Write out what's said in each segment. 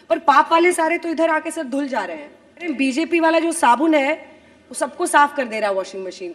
और पाप वाले सारे तो इधर आके सर धुल जा रहे हैं। बीजेपी वाला जो साबुन है वो सबको साफ कर दे रहा है washing machine.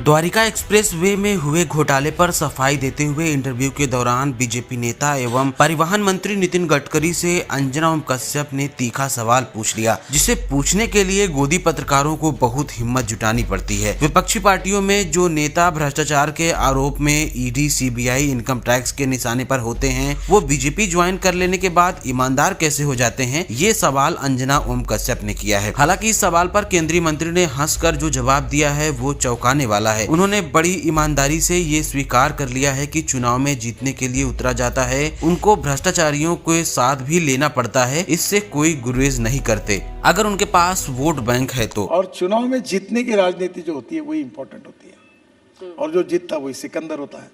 Dwarka expressway में हुए घोटाले पर सफाई देते हुए इंटरव्यू के दौरान बीजेपी नेता एवं परिवहन मंत्री नितिन गडकरी से अंजना ओम कश्यप ने तीखा सवाल पूछ लिया, जिसे पूछने के लिए गोदी पत्रकारों को बहुत हिम्मत जुटानी पड़ती है। विपक्षी पार्टियों में जो नेता भ्रष्टाचार के आरोप में ईडी, सीबीआई, इनकम टैक्स के निशाने पर होते हैं, वो बीजेपी ज्वाइन कर लेने के बाद ईमानदार कैसे हो जाते हैं, ये सवाल अंजना ओम कश्यप ने किया है। हालांकि इस सवाल पर केंद्रीय मंत्री ने हंसकर जो जवाब दिया है वो चौंकाने वाला है। उन्होंने बड़ी ईमानदारी से ये स्वीकार कर लिया है कि चुनाव में जीतने के लिए उतरा जाता है, उनको भ्रष्टाचारियों के साथ भी लेना पड़ता है, इससे कोई गुरेज नहीं करते अगर उनके पास वोट बैंक है तो। और चुनाव में जीतने की राजनीति जो होती है वही इंपॉर्टेंट होती है, और जो जीतता वही सिकंदर होता है।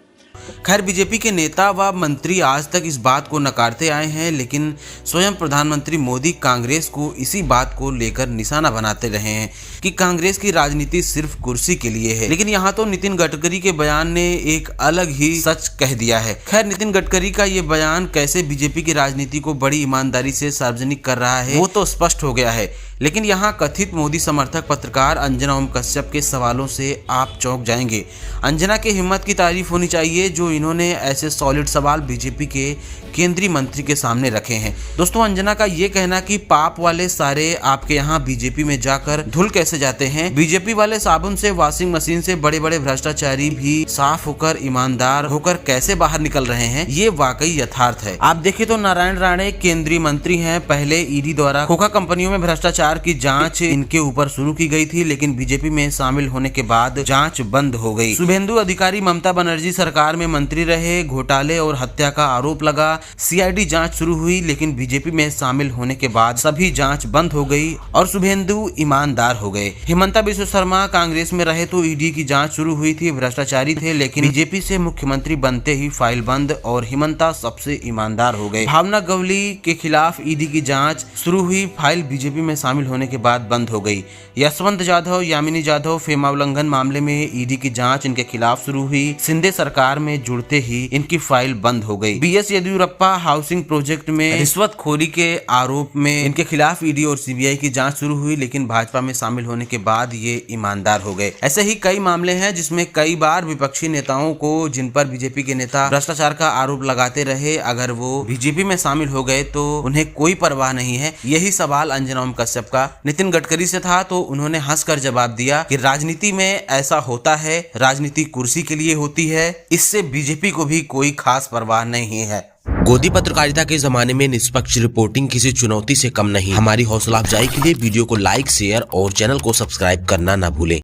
खैर, बीजेपी के नेता व मंत्री आज तक इस बात को नकारते आए हैं, लेकिन स्वयं प्रधानमंत्री मोदी कांग्रेस को इसी बात को लेकर निशाना बनाते रहे हैं कि कांग्रेस की राजनीति सिर्फ कुर्सी के लिए है। लेकिन यहाँ तो नितिन गडकरी के बयान ने एक अलग ही सच कह दिया है। खैर, नितिन गडकरी का ये बयान कैसे बीजेपी की राजनीति को बड़ी ईमानदारी से सार्वजनिक कर रहा है वो तो स्पष्ट हो गया है। लेकिन यहाँ कथित मोदी समर्थक पत्रकार अंजना ओम कश्यप के सवालों से आप चौंक जाएंगे। अंजना की हिम्मत की तारीफ होनी चाहिए जो इन्होंने ऐसे सॉलिड सवाल बीजेपी के केंद्रीय मंत्री के सामने रखे हैं। दोस्तों, अंजना का ये कहना कि पाप वाले सारे आपके यहाँ बीजेपी में जाकर धुल कैसे जाते हैं, बीजेपी वाले साबुन से, वॉशिंग मशीन से बड़े बड़े भ्रष्टाचारी भी साफ होकर, ईमानदार होकर कैसे बाहर निकल रहे हैं, ये वाकई यथार्थ है। आप देखें तो नारायण राणे केंद्रीय मंत्री हैं। पहले ईडी द्वारा खोखा कंपनियों में भ्रष्टाचार की जांच इनके ऊपर शुरू की गई थी, लेकिन बीजेपी में शामिल होने के बाद जांच बंद हो गई। शुभेंदु अधिकारी ममता बनर्जी सरकार में मंत्री रहे, घोटाले और हत्या का आरोप लगा, सीआईडी जांच शुरू हुई, लेकिन बीजेपी में शामिल होने के बाद सभी जांच बंद हो गई और शुभेंदु ईमानदार हो गए। हिमंता बिस्वा शर्मा कांग्रेस में रहे तो ईडी की जांच शुरू हुई थी, भ्रष्टाचारी थे, लेकिन बीजेपी से मुख्यमंत्री बनते ही फाइल बंद और हिमंता सबसे ईमानदार हो गए। भावना गवली के खिलाफ ईडी की जांच शुरू हुई, फाइल बीजेपी में शामिल होने के बाद बंद हो गई। यशवंत जाधव, यामिनी जाधव फेमा उल्लंघन मामले में ईडी की जांच इनके खिलाफ शुरू हुई, शिंदे सरकार में जुड़ते ही इनकी फाइल बंद हो गई। बीएस येदियुरप्पा हाउसिंग प्रोजेक्ट में रिश्वतखोरी के आरोप में इनके खिलाफ ईडी और सीबीआई की जांच शुरू हुई, लेकिन भाजपा में शामिल होने के बाद ये ईमानदार हो गए। ऐसे ही कई मामले हैं जिसमें कई बार विपक्षी नेताओं को, जिन पर बीजेपी के नेता भ्रष्टाचार का आरोप लगाते रहे, अगर वो बीजेपी में शामिल हो गए तो उन्हें कोई परवाह नहीं है। यही सवाल अंजना ओम कश्यप का नितिन गडकरी से था, तो उन्होंने हंसकर जवाब दिया कि राजनीति में ऐसा होता है, राजनीति कुर्सी के लिए होती है, इससे बीजेपी को भी कोई खास परवाह नहीं है। गोदी पत्रकारिता के जमाने में निष्पक्ष रिपोर्टिंग किसी चुनौती से कम नहीं। हमारी हौसला अफजाई के लिए वीडियो को लाइक, शेयर और चैनल को सब्सक्राइब करना ना भूलें।